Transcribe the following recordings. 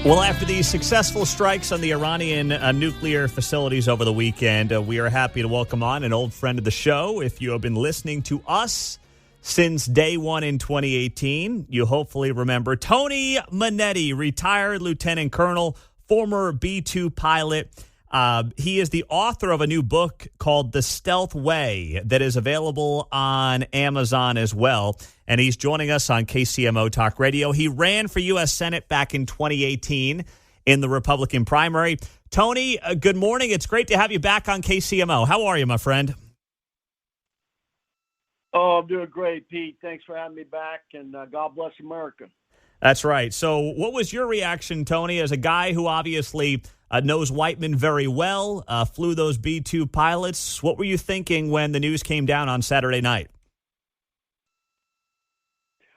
Well, after these successful strikes on the Iranian nuclear facilities over the weekend, we are happy to welcome on an old friend of the show. If you have been listening to us since day one in 2018, you hopefully remember Tony Monetti, retired lieutenant colonel, former B-2 pilot. He is the author of a new book called The Stealth Way that is available on Amazon as well. And he's joining us on KCMO Talk Radio. He ran for U.S. Senate back in 2018 in the Republican primary. Tony, good morning. It's great to have you back on KCMO. How are you, my friend? Oh, I'm doing great, Pete. Thanks for having me back, and God bless America. That's right. So what was your reaction, Tony, as a guy who obviously knows Whiteman very well, flew those B-2 pilots? What were you thinking when the news came down on Saturday night?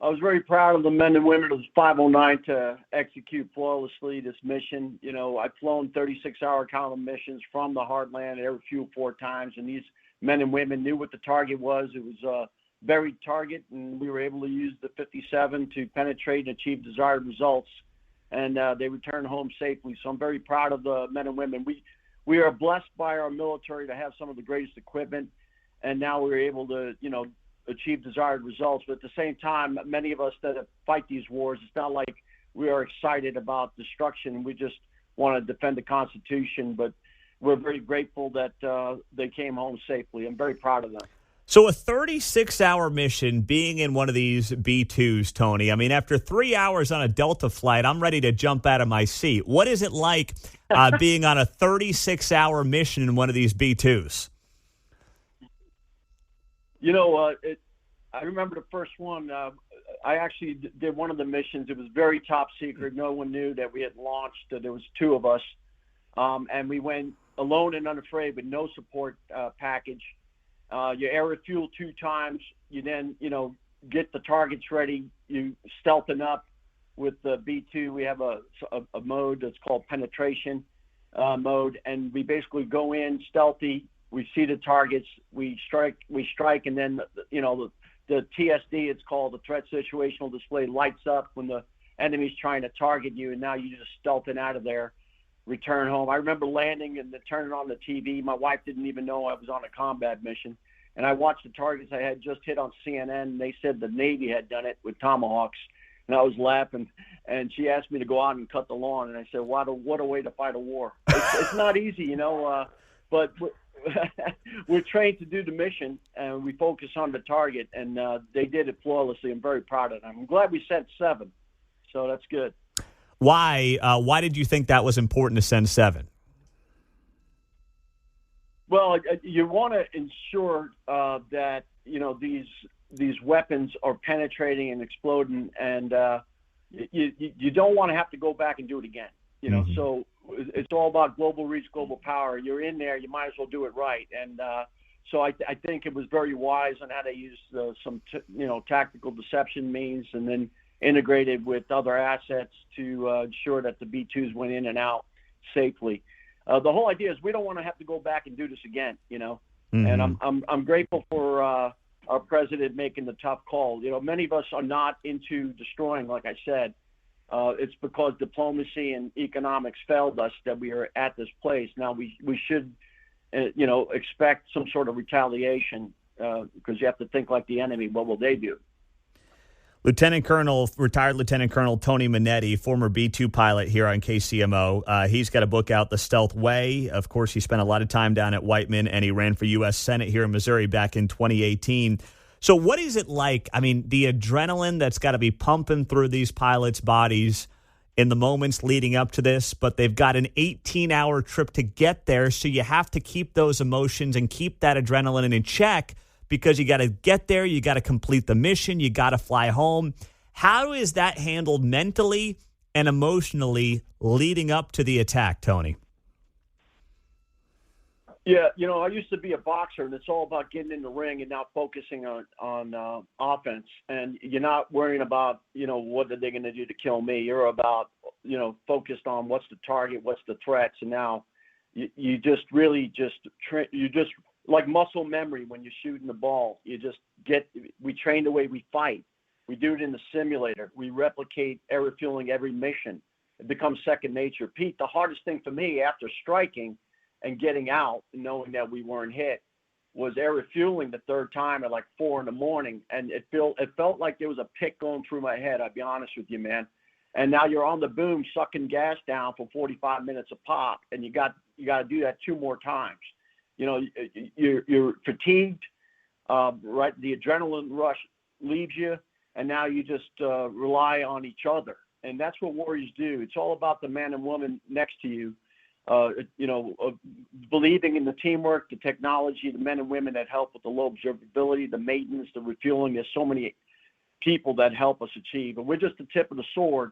I was very proud of the men and women of the 509 to execute flawlessly this mission. You know, I've flown 36-hour column missions from the heartland, air fuel 4 times, and these men and women knew what the target was. It was a buried target, and we were able to use the 57 to penetrate and achieve desired results, and they returned home safely. So I'm very proud of the men and women. We are blessed by our military to have some of the greatest equipment, and now we're able to, achieve desired results. But at the same time, many of us that fight these wars, it's not like we are excited about destruction. We just want to defend the Constitution, but we're very grateful that they came home safely. I'm very proud of them. So a 36-hour mission being in one of these B-2s, Tony, I mean, after 3 hours on a Delta flight, I'm ready to jump out of my seat. What is it like being on a 36-hour mission in one of these B-2s? I remember the first one. I actually did one of the missions. It was very top secret. No one knew that we had launched. There was 2 of us, and we went alone and unafraid with no support package. You air refuel 2 times. You then, get the targets ready. You stealthing up with the B-2. We have a mode that's called penetration mode, and we basically go in stealthy. We see the targets, we strike, and then, the TSD, it's called the threat situational display, lights up when the enemy's trying to target you, and now you just stealthing out of there, return home. I remember landing and turning on the TV. My wife didn't even know I was on a combat mission, and I watched the targets I had just hit on CNN, and they said the Navy had done it with Tomahawks, and I was laughing, and she asked me to go out and cut the lawn, and I said, what a way to fight a war. It's not easy, but we're trained to do the mission, and we focus on the target, and they did it flawlessly. I'm very proud of them. I'm glad we sent 7, so that's good. Why did you think that was important to send 7? Well, you want to ensure that these weapons are penetrating and exploding, and you don't want to have to go back and do it again. So it's all about global reach, global power. You're in there, you might as well do it right. And so I think it was very wise on how to use some tactical deception means, and then integrated with other assets to ensure that the B-2s went in and out safely. The whole idea is we don't want to have to go back and do this again, Mm-hmm. And I'm grateful for our president making the tough call. Many of us are not into destroying, like I said. It's because diplomacy and economics failed us that we are at this place. Now we should, expect some sort of retaliation because you have to think like the enemy. What will they do? Retired Lieutenant Colonel Tony Monetti, former B-2 pilot here on KCMO. He's got a book out, The Stealth Way. Of course, he spent a lot of time down at Whiteman, and he ran for U.S. Senate here in Missouri back in 2018. So what is it like? I mean, the adrenaline that's got to be pumping through these pilots' bodies in the moments leading up to this, but they've got an 18-hour trip to get there, so you have to keep those emotions and keep that adrenaline in check because you got to get there, you got to complete the mission, you got to fly home. How is that handled mentally and emotionally leading up to the attack, Tony? Yeah, I used to be a boxer, and it's all about getting in the ring and now focusing on offense. And you're not worrying about, what are they going to do to kill me? You're about, focused on what's the target, what's the threats. And now you just really you just like muscle memory when you're shooting the ball. We train the way we fight. We do it in the simulator. We replicate air refueling every mission. It becomes second nature. Pete, the hardest thing for me after striking and getting out and knowing that we weren't hit was air refueling the third time at like 4 a.m. And it felt like there was a pick going through my head. I'll be honest with you, man. And now you're on the boom sucking gas down for 45 minutes a pop, and you got to do that 2 more times. You know, you're fatigued, right? The adrenaline rush leaves you, and now you just rely on each other. And that's what warriors do. It's all about the man and woman next to you, believing in the teamwork, the technology, the men and women that help with the low observability, the maintenance, the refueling. There's so many people that help us achieve, and we're just the tip of the sword.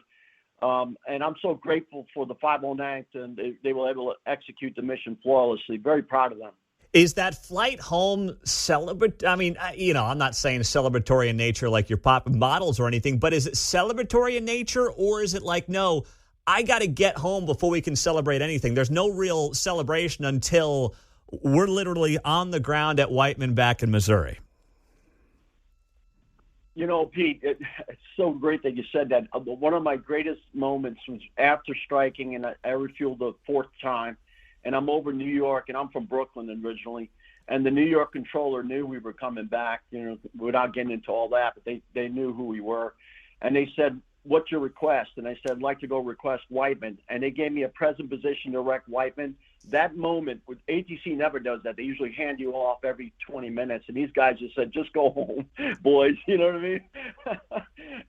And I'm so grateful for the 509th, and they were able to execute the mission flawlessly. Very proud of them. Is that flight home celebratory? I mean, I'm not saying celebratory in nature like you're popping bottles or anything, but is it celebratory in nature, or is it like, no, I got to get home before we can celebrate anything? There's no real celebration until we're literally on the ground at Whiteman back in Missouri. You know, Pete, it's so great that you said that. One of my greatest moments was after striking, and I refueled the 4th time, and I'm over New York, and I'm from Brooklyn originally, and the New York controller knew we were coming back, without getting into all that, but they knew who we were. And they said, "What's your request?" And I said, "I'd like to go request Whiteman." And they gave me a present position to wreck Whiteman. That moment, with ATC never does that. They usually hand you off every 20 minutes. And these guys just said, "Just go home, boys." You know what I mean?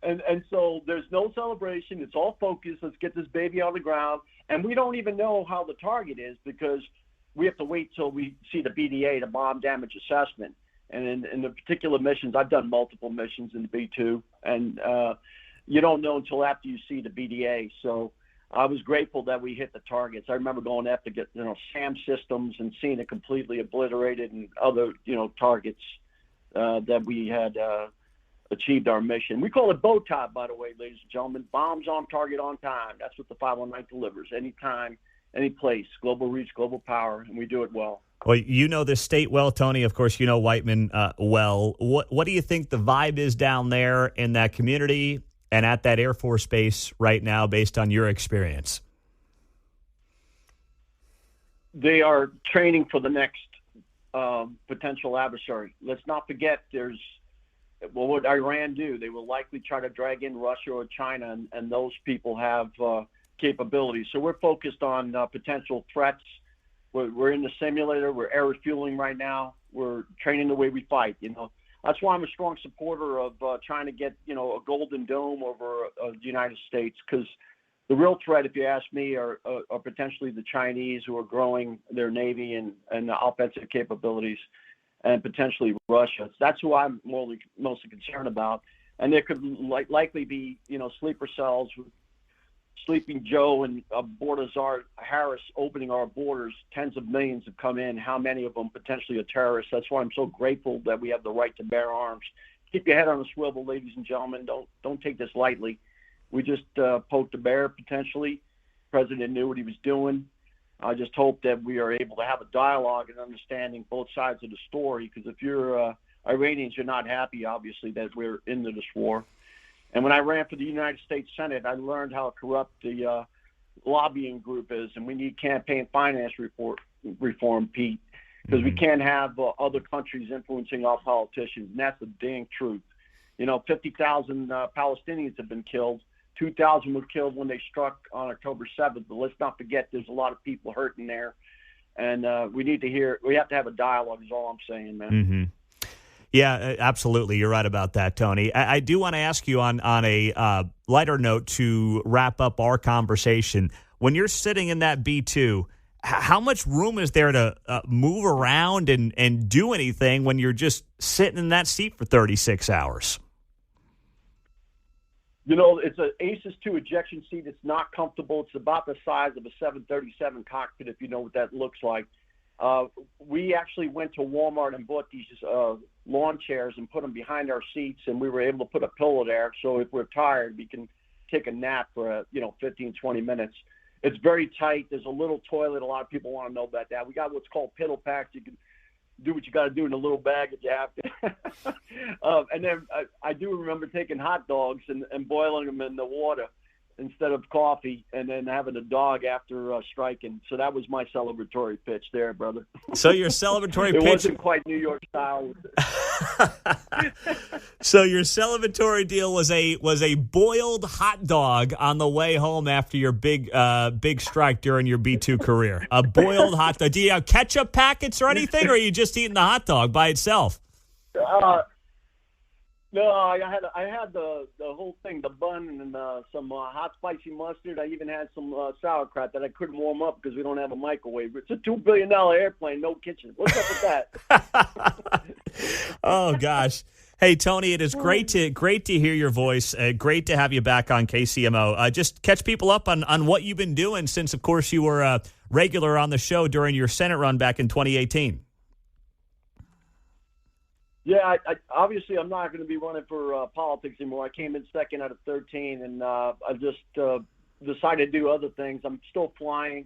and so there's no celebration. It's all focused. Let's get this baby on the ground. And we don't even know how the target is because we have to wait till we see the BDA, the bomb damage assessment. And in the particular missions, I've done multiple missions in the B2. And you don't know until after you see the BDA. So I was grateful that we hit the targets. I remember going after SAM systems and seeing it completely obliterated, and other targets that we had achieved our mission. We call it bow tie, by the way, ladies and gentlemen. Bombs on target on time. That's what the 519 delivers. Anytime, any place. Global reach, global power, and we do it well. Well, you know this state well, Tony. Of course, you know Whiteman well. What do you think the vibe is down there in that community and at that Air Force base right now, based on your experience? They are training for the next potential adversary. Let's not forget what Iran do. They will likely try to drag in Russia or China, and those people have capabilities. So we're focused on potential threats. We're in the simulator. We're air refueling right now. We're training the way we fight, That's why I'm a strong supporter of trying to get, a golden dome over the United States, because the real threat, if you ask me, are potentially the Chinese, who are growing their Navy and offensive capabilities, and potentially Russia. That's who I'm mostly concerned about. And there could likely be, sleeper cells with Sleeping Joe and Bordazar Harris opening our borders. Tens of millions have come in. How many of them potentially are terrorists? That's why I'm so grateful that we have the right to bear arms. Keep your head on a swivel, ladies and gentlemen. Don't take this lightly. We just poked a bear potentially. The president knew what he was doing. I just hope that we are able to have a dialogue and understanding both sides of the story, because if you're Iranians, you're not happy, obviously, that we're into this war. And when I ran for the United States Senate, I learned how corrupt the lobbying group is, and we need campaign finance reform, Pete, because we can't have other countries influencing our politicians, and that's the dang truth. 50,000 Palestinians have been killed. 2,000 were killed when they struck on October 7th, but let's not forget there's a lot of people hurting there, and we have to have a dialogue is all I'm saying, man. Mm-hmm. Yeah, absolutely. You're right about that, Tony. I do want to ask you on a lighter note to wrap up our conversation. When you're sitting in that B-2, how much room is there to move around and do anything when you're just sitting in that seat for 36 hours? It's an ACES 2 ejection seat. It's not comfortable. It's about the size of a 737 cockpit, if you know what that looks like. We actually went to Walmart and bought these lawn chairs and put them behind our seats, and we were able to put a pillow there. So if we're tired, we can take a nap for 15, 20 minutes. It's very tight. There's a little toilet. A lot of people want to know about that. We got what's called piddle packs. You can do what you got to do in a little bag if you have to. And then I do remember taking hot dogs and boiling them in the water instead of coffee, and then having a dog after striking. So that was my celebratory pitch there, brother. So your celebratory it pitch wasn't quite New York style. So your celebratory deal was a boiled hot dog on the way home after your big strike during your B2 career. A boiled hot dog. Do you have ketchup packets or anything, or are you just eating the hot dog by itself? No, I had the whole thing, the bun and some hot spicy mustard. I even had some sauerkraut that I couldn't warm up because we don't have a microwave. It's a $2 billion airplane, no kitchen. What's up with that? Oh gosh. Hey Tony, it is great to hear your voice. Great to have you back on KCMO. Just catch people up on what you've been doing since, of course, you were a regular on the show during your Senate run back in 2018. Yeah, obviously I'm not going to be running for politics anymore. I came in second out of 13, and I just decided to do other things. I'm still flying.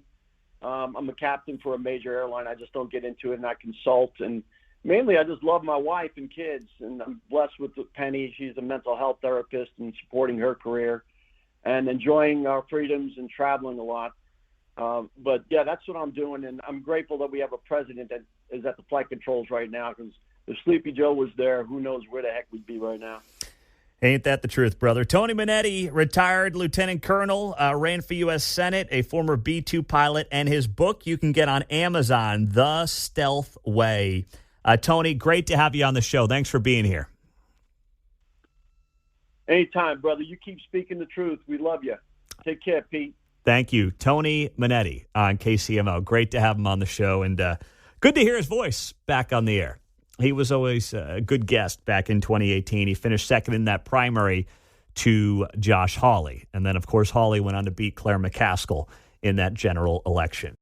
I'm a captain for a major airline. I just don't get into it, and I consult. And mainly I just love my wife and kids, and I'm blessed with Penny. She's a mental health therapist and supporting her career and enjoying our freedoms and traveling a lot. But, yeah, that's what I'm doing, and I'm grateful that we have a president that is at the flight controls right now, because if Sleepy Joe was there, who knows where the heck we'd be right now. Ain't that the truth, brother? Tony Monetti, retired lieutenant colonel, ran for U.S. Senate, a former B-2 pilot, and his book you can get on Amazon, The Stealth Way. Tony, great to have you on the show. Thanks for being here. Anytime, brother. You keep speaking the truth. We love you. Take care, Pete. Thank you. Tony Monetti on KCMO. Great to have him on the show, and good to hear his voice back on the air. He was always a good guest back in 2018. He finished second in that primary to Josh Hawley. And then, of course, Hawley went on to beat Claire McCaskill in that general election.